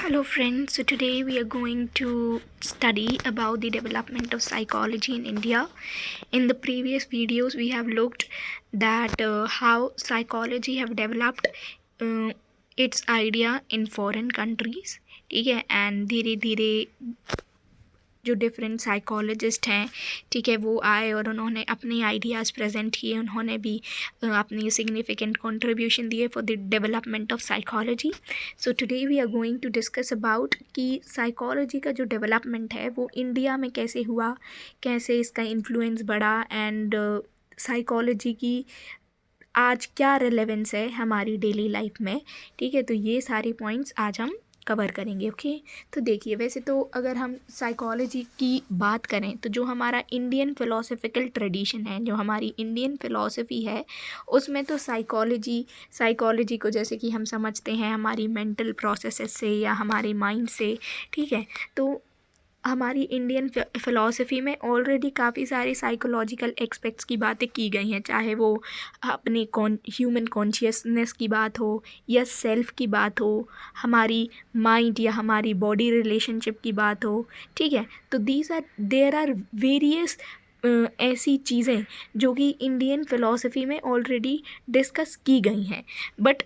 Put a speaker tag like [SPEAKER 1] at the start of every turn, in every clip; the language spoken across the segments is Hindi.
[SPEAKER 1] Hello friends, so today we are going to study about the development of psychology in India. In the previous videos we have looked that how psychology have developed its idea in foreign countries, ठीक है, and धीरे धीरे जो डिफरेंट साइकोलॉजिस्ट हैं, ठीक है, वो आए और उन्होंने अपने आइडियाज़ प्रेजेंट किए, उन्होंने भी अपनी सिग्निफिकेंट कंट्रीब्यूशन दिए for the development of psychology. So today we are going to discuss about कि साइकोलॉजी का जो डेवलपमेंट है वो इंडिया में कैसे हुआ, कैसे इसका इन्फ्लुएंस बढ़ा एंड साइकोलॉजी की आज क्या रिलेवेंस है हमारी डेली लाइफ में. ठीक है, तो ये सारे पॉइंट्स आज हम कवर करेंगे. ओके, तो देखिए, वैसे तो अगर हम साइकोलॉजी की बात करें तो जो हमारा इंडियन फ़िलोसफिकल ट्रेडिशन है, जो हमारी इंडियन फ़िलॉसफी है, उसमें तो साइकोलॉजी को जैसे कि हम समझते हैं हमारी मेंटल प्रोसेसेस से या हमारे माइंड से. ठीक है, तो हमारी इंडियन फ़िलॉसफी में ऑलरेडी काफ़ी सारे साइकोलॉजिकल एस्पेक्ट्स की बातें की गई हैं, चाहे वो अपने ह्यूमन कॉन्शियसनेस की बात हो या सेल्फ की बात हो, हमारी माइंड या हमारी बॉडी रिलेशनशिप की बात हो. ठीक है, तो देयर आर वेरियस ऐसी चीज़ें जो कि इंडियन फ़िलॉसफी में ऑलरेडी डिस्कस की गई हैं. बट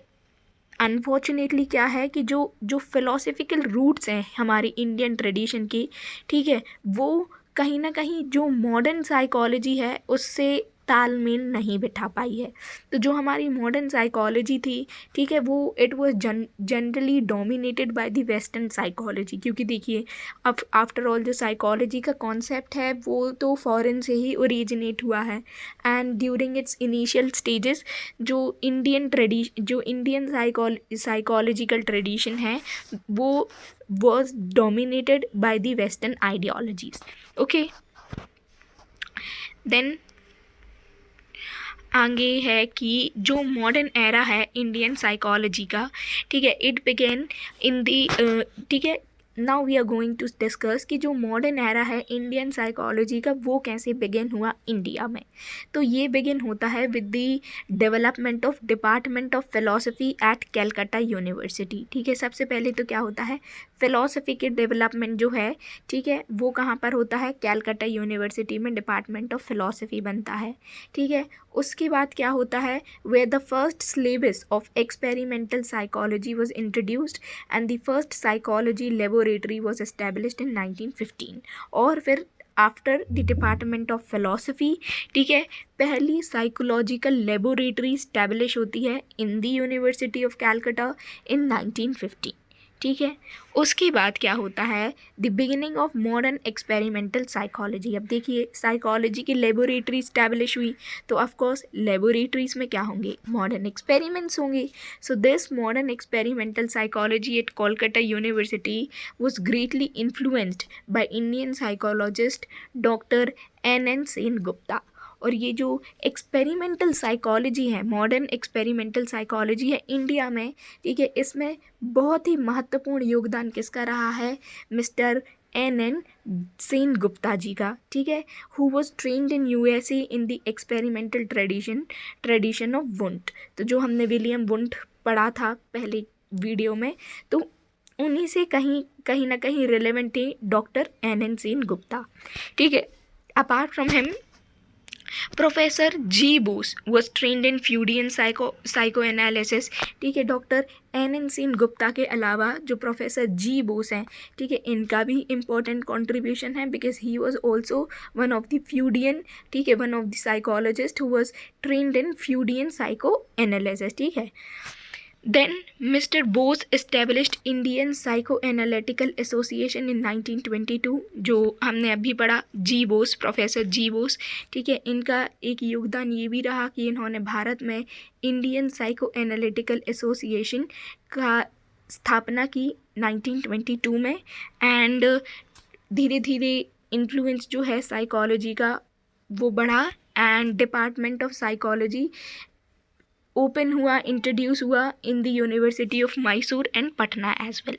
[SPEAKER 1] अनफॉर्चुनेटली क्या है कि जो फ़िलोसफिकल रूट्स हैं हमारी इंडियन ट्रेडिशन की, ठीक है, वो कहीं ना कहीं जो मॉडर्न साइकोलॉजी है उससे तालमेल नहीं बिठा पाई है. तो जो हमारी मॉडर्न साइकोलॉजी थी, ठीक है, वो it was generally dominated by the western psychology. क्योंकि देखिए, अब आफ्टर ऑल जो साइकोलॉजी का कॉन्सेप्ट है वो तो फॉरेन से ही ओरिजिनेट हुआ है. And during its initial stages जो इंडियन साइकोलॉजिकल ट्रेडिशन है वो was dominated by the western ideologies. Okay, then आगे है कि जो मॉडर्न एरा है इंडियन साइकोलॉजी का, ठीक है, इट बिगेन इन दी, ठीक है, now we are going to discuss कि जो मॉडर्न एरा है इंडियन साइकोलॉजी का वो कैसे बिगिन हुआ इंडिया में. तो ये बिगिन होता है with the development of department of philosophy at Calcutta university. ठीक है, सबसे पहले तो क्या होता है, फ़िलॉसफी के डेवलपमेंट जो है, ठीक है, वो कहाँ पर होता है, कैलकाटा यूनिवर्सिटी में डिपार्टमेंट ऑफ फ़िलॉसफी बनता है. ठीक है, उसके बाद क्या होता है, where the first syllabus of experimental psychology was introduced and the first psychology laboratory was established in 1915. और फिर after the department of philosophy, ठीक है, पहली साइकोलॉजिकल लेबोरेटरी इस्टेब्लिश होती है in the university of Calcutta in 1915. ठीक है, उसके बाद क्या होता है, the beginning of modern experimental psychology. अब देखिए, साइकोलॉजी की लेबोरेटरी इस्टेब्लिश हुई तो ऑफकोर्स लेबोरेटरीज में क्या होंगे, मॉडर्न एक्सपेरिमेंट्स होंगे. So this modern experimental psychology at Kolkata university was greatly influenced by Indian psychologist doctor N.N. Sen Gupta. और ये जो एक्सपेरिमेंटल साइकोलॉजी है, मॉडर्न एक्सपेरिमेंटल साइकोलॉजी है इंडिया में, ठीक है, इसमें बहुत ही महत्वपूर्ण योगदान किसका रहा है, मिस्टर N.N. सेन गुप्ता जी का. ठीक है, who was trained in USA in the experimental tradition of Wundt. तो जो हमने विलियम वुंट पढ़ा था पहले वीडियो में, तो उन्हीं से कहीं ना कहीं रिलेवेंट थे डॉक्टर N.N. सेन गुप्ता. ठीक है, apart from him professor G Bose was trained in Freudian psycho analysis. ठीक है, डॉक्टर N.N. सेन गुप्ता के अलावा जो प्रोफेसर जी बोस हैं, ठीक है, इनका भी इम्पोर्टेंट कंट्रीब्यूशन है because he was also one of the Freudian, ठीक है, one of the psychologist who was trained in Freudian psycho analysis. ठीक है, Then Mr. Bose established Indian Psychoanalytical Association in 1922. जो हमने अभी पढ़ा, जी बोस, प्रोफेसर जी बोस. ठीक है, इनका एक योगदान ये भी रहा कि इन्होंने भारत में इंडियन साइको एनालिटिकल एसोसिएशन का स्थापना की 1922 में. एंड धीरे धीरे इन्फ्लुएंस जो है साइकोलॉजी का वो बढ़ा and department of psychology open हुआ, इंट्रोड्यूस हुआ in the university of Mysore and Patna as well.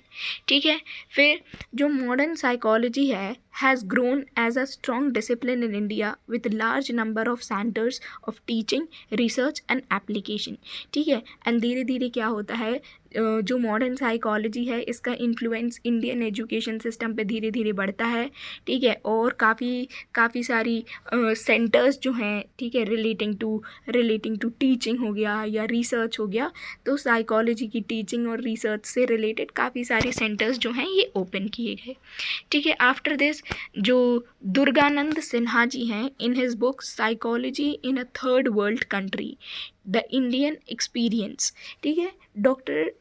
[SPEAKER 1] ठीक है, फिर जो मॉडर्न साइकोलॉजी है has grown as a strong discipline in India with large number of centers of teaching, research and application. ठीक है, एंड धीरे धीरे क्या होता है, जो मॉडर्न साइकोलॉजी है इसका इन्फ्लुएंस इंडियन एजुकेशन सिस्टम पे धीरे धीरे बढ़ता है. ठीक है, और काफ़ी सारी सेंटर्स जो हैं, ठीक है, रिलेटिंग टू टीचिंग हो गया या रिसर्च हो गया, तो साइकोलॉजी की टीचिंग और रिसर्च से रिलेटेड काफ़ी सारे सेंटर्स जो हैं ये ओपन किए गए. ठीक है, आफ्टर दिस जो दुर्गानंद सिन्हा जी हैं, in his book psychology in a third world country, the Indian experience. ठीक है, डॉक्टर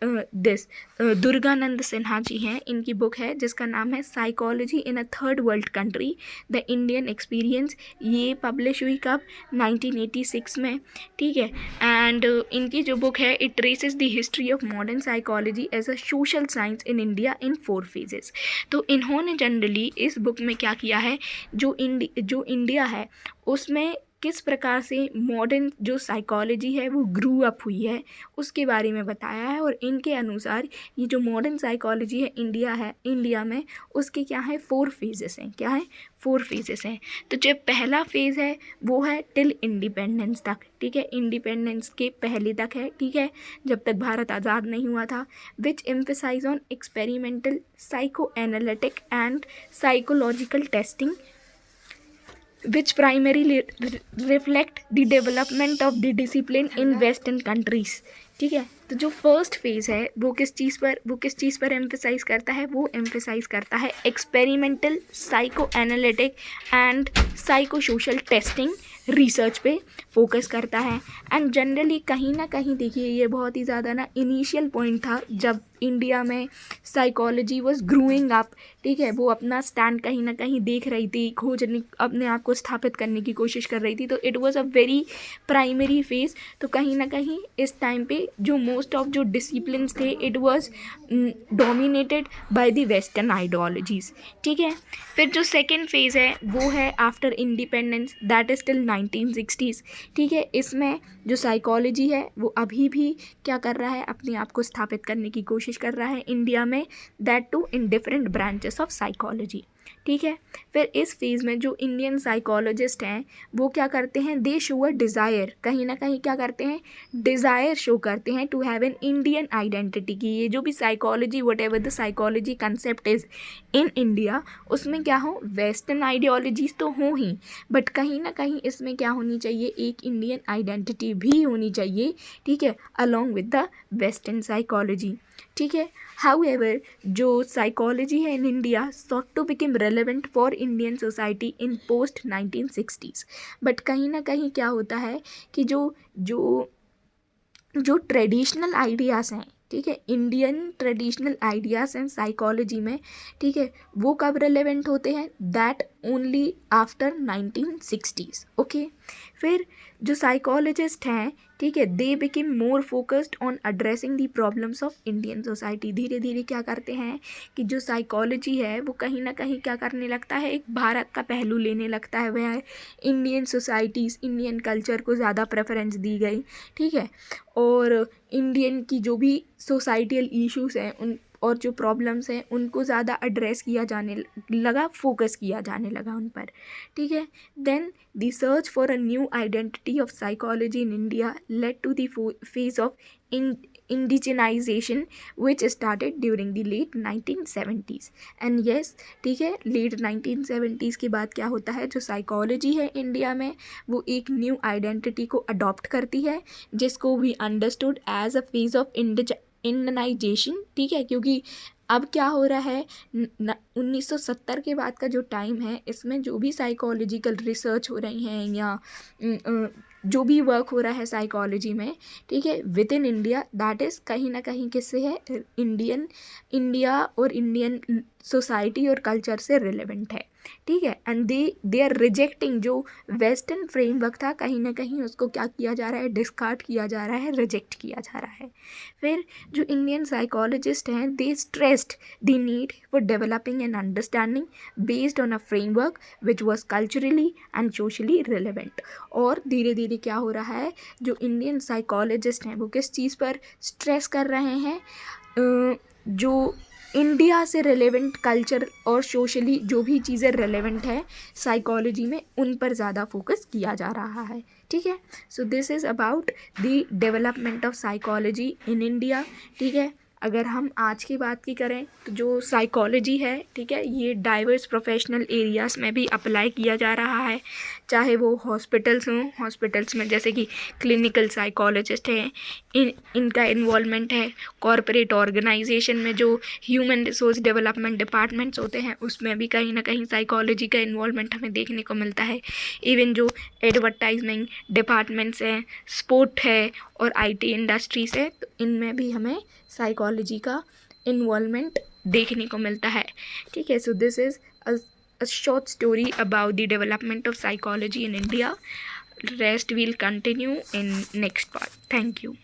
[SPEAKER 1] दुर्गानंद सिन्हा जी हैं, इनकी बुक है जिसका नाम है psychology in a third world country, the Indian experience. ये पब्लिश हुई कब, 1986 में. ठीक है, एंड इनकी जो बुक है it traces the history of modern psychology as a social science in India in 4 phases. तो इन्होंने जनरली इस बुक में क्या किया है, जो इंडिया है उसमें किस प्रकार से मॉडर्न जो साइकोलॉजी है वो ग्रू अप हुई है उसके बारे में बताया है. और इनके अनुसार ये जो मॉडर्न साइकोलॉजी है इंडिया में उसके क्या है, 4 फेजेस हैं. क्या है, 4 फेजेस हैं. तो जो पहला फेज़ है वो है टिल इंडिपेंडेंस तक. ठीक है, इंडिपेंडेंस के पहले तक है. ठीक है, जब तक भारत आज़ाद नहीं हुआ था. Which emphasize on experimental psycho analytic and psychological testing which primarily reflect the development of the discipline in western countries. ठीक है, तो जो फर्स्ट फेज़ है वो किस चीज़ पर एम्फेसाइज करता है, वो एम्फेसाइज करता है experimental psycho analytic and psycho social testing research पे फोकस करता है. एंड जनरली कहीं ना कहीं देखिए ये बहुत ही ज़्यादा ना इनिशियल पॉइंट था जब इंडिया में साइकोलॉजी वॉज ग्रोइंग अप. ठीक है, वो अपना स्टैंड कहीं ना कहीं देख रही थी, खोजने अपने आप को स्थापित करने की कोशिश कर रही थी. तो it was a very primary phase. तो कहीं ना कहीं इस टाइम पे जो मोस्ट ऑफ जो डिसिप्लिन्स थे it was dominated by the western ideologies. ठीक है, फिर जो सेकेंड फेज़ है वो है after independence, that is till 1960s. ठीक है, इसमें जो साइकोलॉजी है वो अभी भी क्या कर रहा है, अपने आप को स्थापित करने की कोशिश कर रहा है इंडिया में, that too in different branches of psychology. ठीक है, फिर इस फेज़ में जो इंडियन साइकोलॉजिस्ट हैं वो क्या करते हैं, दे शो अ डिज़ायर. कहीं ना कहीं क्या करते हैं, डिज़ायर शो करते हैं to have an Indian identity की. ये जो भी psychology whatever the psychology concept is in India उसमें क्या हो, वेस्टर्न आइडियोलॉजीज तो हों ही, बट कहीं ना कहीं इसमें क्या होनी चाहिए, एक इंडियन आइडेंटिटी भी होनी चाहिए. ठीक है, along with the western psychology. ठीक है, हाउएवर जो साइकोलॉजी है in India sought to become relevant for Indian society in post 1960s. But कहीं ना कहीं क्या होता है कि जो ट्रेडिशनल आइडियाज़ हैं, ठीक है, इंडियन ट्रेडिशनल आइडियाज़ हैं साइकोलॉजी में, ठीक है, वो कब रेलेवेंट होते हैं, that only after 1960s. Okay, फिर जो साइकोलॉजिस्ट हैं, ठीक है, they became more focused on addressing the problems of Indian society. धीरे धीरे क्या करते हैं कि जो साइकोलॉजी है वो कहीं ना कहीं क्या करने लगता है, एक भारत का पहलू लेने लगता है. वह इंडियन सोसाइटीज़, इंडियन कल्चर को ज़्यादा प्रेफरेंस दी गई. ठीक है, और इंडियन की जो भी सोसाइटल इश्यूज़ हैं उन और जो प्रॉब्लम्स हैं उनको ज़्यादा एड्रेस किया जाने लगा, फोकस किया जाने लगा उन पर. ठीक है, then the search for a new identity of psychology in India led to the phase of indigenization which started during the late 1970s. And yes, ठीक है, लेट 1970s के बाद क्या होता है, जो साइकोलॉजी है इंडिया में वो एक न्यू आइडेंटिटी को अडॉप्ट करती है जिसको we understood as a phase of Indianization. ठीक है, क्योंकि अब क्या हो रहा है, 1970 के बाद का जो टाइम है इसमें जो भी साइकोलॉजिकल रिसर्च हो रही हैं या जो भी वर्क हो रहा है साइकोलॉजी में, ठीक है, with in India, that is कहीं ना कहीं किससे है, इंडिया और इंडियन सोसाइटी और कल्चर से रिलेवेंट है. ठीक है, एंड दे आर रिजेक्टिंग जो वेस्टर्न फ्रेमवर्क था, कहीं ना कहीं उसको क्या किया जा रहा है, डिस्कार्ड किया जा रहा है, रिजेक्ट किया जा रहा है. फिर जो इंडियन साइकोलॉजिस्ट हैं they stressed the need for developing an understanding based on a framework which was culturally and socially relevant. और धीरे धीरे क्या हो रहा है, जो इंडियन साइकोलॉजिस्ट हैं वो किस चीज़ पर स्ट्रेस कर रहे हैं, जो इंडिया से रिलेवेंट कल्चर और सोशली जो भी चीज़ें रिलेवेंट है साइकोलॉजी में, उन पर ज़्यादा फोकस किया जा रहा है, ठीक है। So this is about the development of psychology in India, ठीक है। अगर हम आज की बात की करें तो जो साइकोलॉजी है, ठीक है, ये डाइवर्स प्रोफेशनल एरियाज़ में भी अप्लाई किया जा रहा है, चाहे वो हॉस्पिटल्स हों, हॉस्पिटल्स में जैसे कि क्लिनिकल साइकोलॉजिस्ट हैं, इनका इन्वॉल्वमेंट है। कॉरपोरेट ऑर्गेनाइजेशन में जो ह्यूमन रिसोर्स डेवलपमेंट डिपार्टमेंट्स होते हैं उसमें भी कहीं ना कहीं साइकोलॉजी का इन्वॉल्वमेंट हमें देखने को मिलता है। इवन जो एडवर्टाइजमेंट डिपार्टमेंट्स हैं, स्पोर्ट है और आईटी इंडस्ट्रीज़ है, तो इनमें भी हमें साइकोलॉजी का इन्वॉल्वमेंट देखने को मिलता है, ठीक है। So this is a short story about the development of psychology in India. Rest will continue in next part. Thank you.